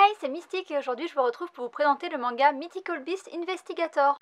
Hey, c'est Mystique et aujourd'hui je vous retrouve pour vous présenter le manga Mythical Beast Investigator.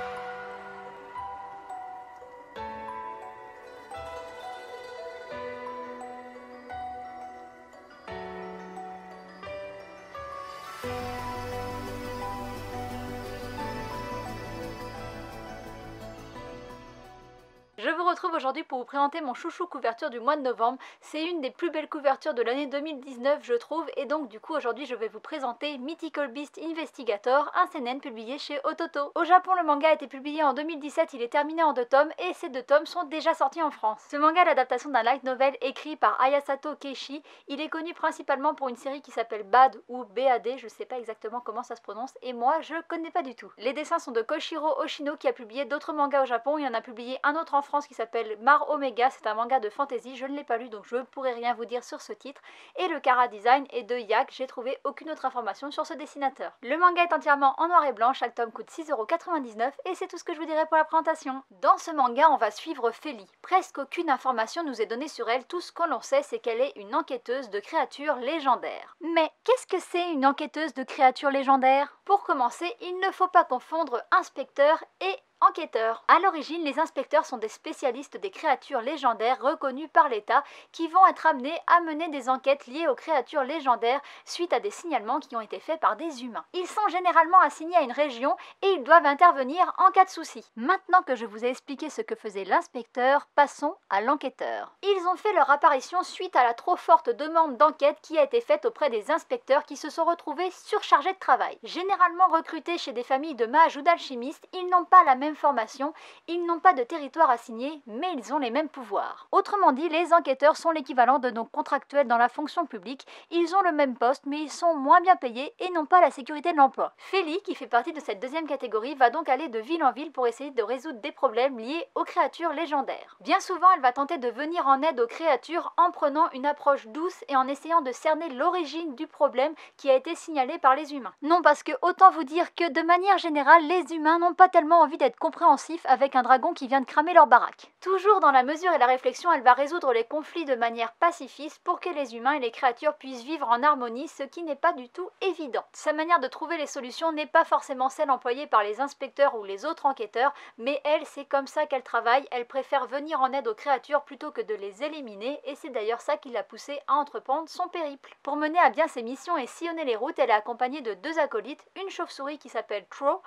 Je vous retrouve aujourd'hui pour vous présenter mon chouchou couverture du mois de novembre. C'est une des plus belles couvertures de l'année 2019 je trouve, et donc du coup aujourd'hui je vais vous présenter Mythical Beast Investigator, un seinen publié chez Ototo. Au Japon le manga a été publié en 2017, il est terminé en 2 tomes et ces 2 tomes sont déjà sortis en France. Ce manga est l'adaptation d'un light novel écrit par Ayasato Keishi. Il est connu principalement pour une série qui s'appelle Bad ou BAD, je sais pas exactement comment ça se prononce et moi je connais pas du tout. Les dessins sont de Koshiro Oshino qui a publié d'autres mangas au Japon, il en a publié un autre en France qui s'appelle Mar Omega, c'est un manga de fantasy, je ne l'ai pas lu donc je ne pourrai rien vous dire sur ce titre, et le chara design est de Yak, j'ai trouvé aucune autre information sur ce dessinateur. Le manga est entièrement en noir et blanc, chaque tome coûte 6,99 € et c'est tout ce que je vous dirai pour la présentation. Dans ce manga on va suivre Feli, presque aucune information nous est donnée sur elle, tout ce que l'on sait c'est qu'elle est une enquêteuse de créatures légendaires. Mais qu'est-ce que c'est une enquêteuse de créatures légendaires? Pour commencer, il ne faut pas confondre inspecteur et enquêteurs. A l'origine, les inspecteurs sont des spécialistes des créatures légendaires reconnus par l'État qui vont être amenés à mener des enquêtes liées aux créatures légendaires suite à des signalements qui ont été faits par des humains. Ils sont généralement assignés à une région et ils doivent intervenir en cas de souci. Maintenant que je vous ai expliqué ce que faisait l'inspecteur, passons à l'enquêteur. Ils ont fait leur apparition suite à la trop forte demande d'enquête qui a été faite auprès des inspecteurs qui se sont retrouvés surchargés de travail. Généralement recrutés chez des familles de mages ou d'alchimistes, ils n'ont pas la même formation, ils n'ont pas de territoire assigné, mais ils ont les mêmes pouvoirs. Autrement dit, les enquêteurs sont l'équivalent de nos contractuels dans la fonction publique, ils ont le même poste mais ils sont moins bien payés et n'ont pas la sécurité de l'emploi. Feli, qui fait partie de cette deuxième catégorie, va donc aller de ville en ville pour essayer de résoudre des problèmes liés aux créatures légendaires. Bien souvent, elle va tenter de venir en aide aux créatures en prenant une approche douce et en essayant de cerner l'origine du problème qui a été signalé par les humains. Non, parce que autant vous dire que de manière générale, les humains n'ont pas tellement envie d'être compréhensif avec un dragon qui vient de cramer leur baraque. Toujours dans la mesure et la réflexion, elle va résoudre les conflits de manière pacifiste pour que les humains et les créatures puissent vivre en harmonie, ce qui n'est pas du tout évident. Sa manière de trouver les solutions n'est pas forcément celle employée par les inspecteurs ou les autres enquêteurs, mais elle, c'est comme ça qu'elle travaille, elle préfère venir en aide aux créatures plutôt que de les éliminer, et c'est d'ailleurs ça qui l'a poussée à entreprendre son périple. Pour mener à bien ses missions et sillonner les routes, elle est accompagnée de 2 acolytes, une chauve-souris qui s'appelle Tro,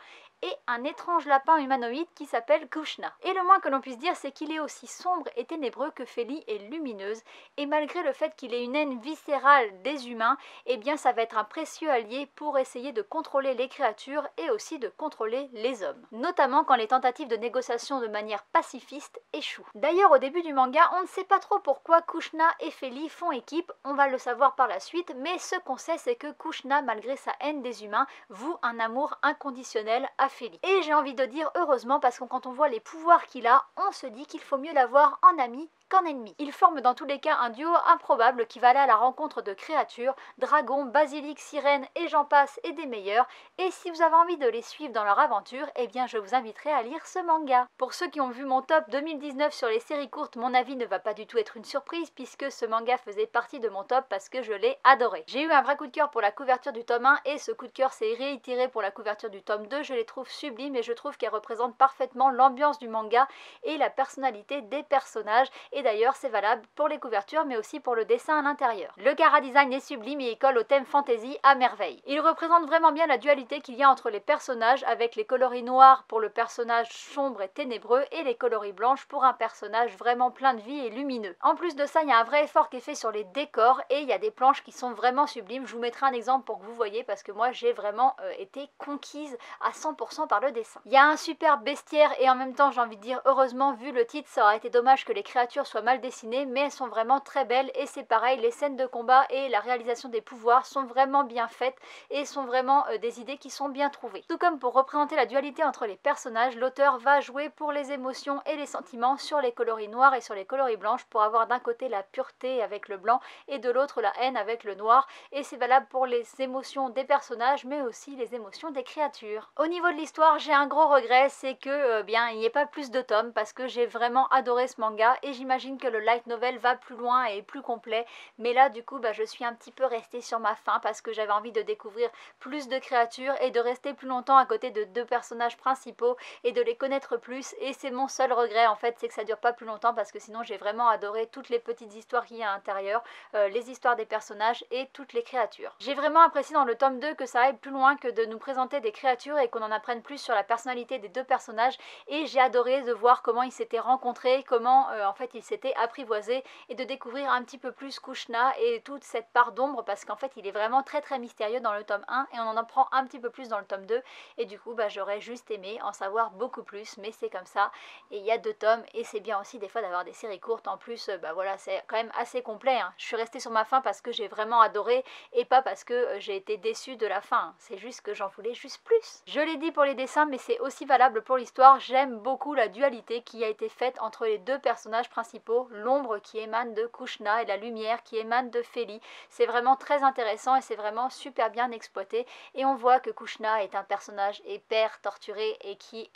et un étrange lapin humanoïde qui s'appelle Kushna. Et le moins que l'on puisse dire, c'est qu'il est aussi sombre et ténébreux que Feli est lumineuse, et malgré le fait qu'il ait une haine viscérale des humains, eh bien ça va être un précieux allié pour essayer de contrôler les créatures et aussi de contrôler les hommes. Notamment quand les tentatives de négociation de manière pacifiste échouent. D'ailleurs au début du manga, on ne sait pas trop pourquoi Kushna et Feli font équipe, on va le savoir par la suite, mais ce qu'on sait c'est que Kushna, malgré sa haine des humains, voue un amour inconditionnel à Feli. Et j'ai envie de dire heureusement parce que quand on voit les pouvoirs qu'il a, on se dit qu'il faut mieux l'avoir en ami qu'en ennemi. Ils forment dans tous les cas un duo improbable qui va aller à la rencontre de créatures, dragons, basiliques, sirènes et j'en passe et des meilleurs. Et si vous avez envie de les suivre dans leur aventure, eh bien je vous inviterai à lire ce manga. Pour ceux qui ont vu mon top 2019 sur les séries courtes, mon avis ne va pas du tout être une surprise puisque ce manga faisait partie de mon top parce que je l'ai adoré. J'ai eu un vrai coup de cœur pour la couverture du tome 1 et ce coup de cœur s'est réitéré pour la couverture du tome 2. Je les trouve sublimes et je trouve qu'elles représentent parfaitement l'ambiance du manga et la personnalité des personnages. Et d'ailleurs c'est valable pour les couvertures mais aussi pour le dessin à l'intérieur. Le chara design est sublime et il colle au thème fantasy à merveille. Il représente vraiment bien la dualité qu'il y a entre les personnages avec les coloris noirs pour le personnage sombre et ténébreux et les coloris blanches pour un personnage vraiment plein de vie et lumineux. En plus de ça, il y a un vrai effort qui est fait sur les décors et il y a des planches qui sont vraiment sublimes. Je vous mettrai un exemple pour que vous voyez parce que moi j'ai vraiment été conquise à 100% par le dessin. Il y a un super bestiaire et en même temps j'ai envie de dire heureusement vu le titre ça aurait été dommage que les créatures soient mal dessinées mais elles sont vraiment très belles et c'est pareil, les scènes de combat et la réalisation des pouvoirs sont vraiment bien faites et sont vraiment des idées qui sont bien trouvées. Tout comme pour représenter la dualité entre les personnages, l'auteur va jouer pour les émotions et les sentiments sur les coloris noirs et sur les coloris blanches pour avoir d'un côté la pureté avec le blanc et de l'autre la haine avec le noir et c'est valable pour les émotions des personnages mais aussi les émotions des créatures. Au niveau de l'histoire, j'ai un gros regret, c'est que bien il n'y ait pas plus de tomes parce que j'ai vraiment adoré ce manga et j'imagine que le light novel va plus loin et est plus complet. Mais là du coup je suis un petit peu restée sur ma faim parce que j'avais envie de découvrir plus de créatures et de rester plus longtemps à côté de deux personnages principaux et de les connaître plus. Et c'est mon seul regret en fait, c'est que ça dure pas plus longtemps parce que sinon j'ai vraiment adoré toutes les petites histoires qu'il y a à l'intérieur, les histoires des personnages et toutes les créatures. J'ai vraiment apprécié dans le tome 2 que ça aille plus loin que de nous présenter des créatures et qu'on en apprenne plus sur la personnalité des deux personnages, et j'ai adoré de voir comment ils s'étaient rencontrés, comment en fait ils s'étaient apprivoisés, et de découvrir un petit peu plus Kushna et toute cette part d'ombre parce qu'en fait il est vraiment très mystérieux dans le tome 1 et on en apprend un petit peu plus dans le tome 2, et du coup j'aurais juste aimé en savoir beaucoup plus, mais c'est comme ça, et il y a 2 tomes et c'est bien aussi des fois d'avoir des séries courtes. En plus voilà, c'est quand même assez complet, hein. Je suis restée sur ma fin parce que j'ai vraiment adoré et pas parce que j'ai été déçue de la fin, c'est juste que j'en voulais juste plus. Je l'ai dit pour les dessins, mais c'est aussi valable pour l'histoire. J'aime beaucoup la dualité qui a été faite entre les deux personnages principaux, l'ombre qui émane de Kushna et la lumière qui émane de Feli. C'est vraiment très intéressant et c'est vraiment super bien exploité, et on voit que Kushna est un personnage hyper torturé et qui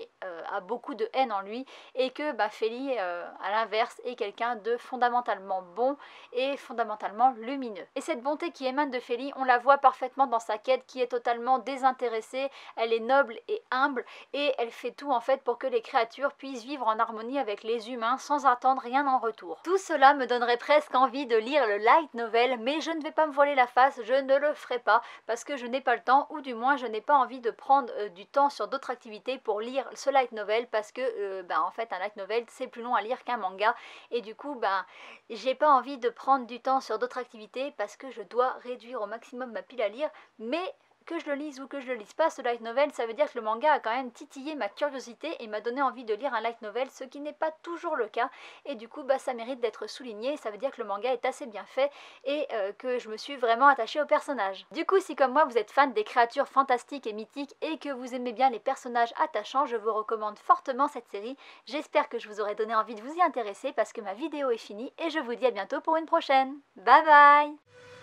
a beaucoup de haine en lui, et que Feli à l'inverse est quelqu'un de fondamentalement bon et fondamentalement lumineux. Et cette bonté qui émane de Feli, on la voit parfaitement dans sa quête qui est totalement désintéressée. Elle est noble et humble et elle fait tout en fait pour que les créatures puissent vivre en harmonie avec les humains sans attendre rien en retour. Tout cela me donnerait presque envie de lire le light novel, mais je ne vais pas me voiler la face, je ne le ferai pas parce que je n'ai pas le temps, ou du moins je n'ai pas envie de prendre du temps sur d'autres activités pour lire ce light novel, parce que en fait un light novel c'est plus long à lire qu'un manga, et du coup j'ai pas envie de prendre du temps sur d'autres activités parce que je dois réduire au maximum ma pile à lire. Mais que je le lise ou que je le lise pas, ce light novel, ça veut dire que le manga a quand même titillé ma curiosité et m'a donné envie de lire un light novel, ce qui n'est pas toujours le cas, et du coup ça mérite d'être souligné. Ça veut dire que le manga est assez bien fait et que je me suis vraiment attachée au personnage. Du coup, si comme moi vous êtes fan des créatures fantastiques et mythiques et que vous aimez bien les personnages attachants, je vous recommande fortement cette série. J'espère que je vous aurai donné envie de vous y intéresser parce que ma vidéo est finie et je vous dis à bientôt pour une prochaine. Bye bye.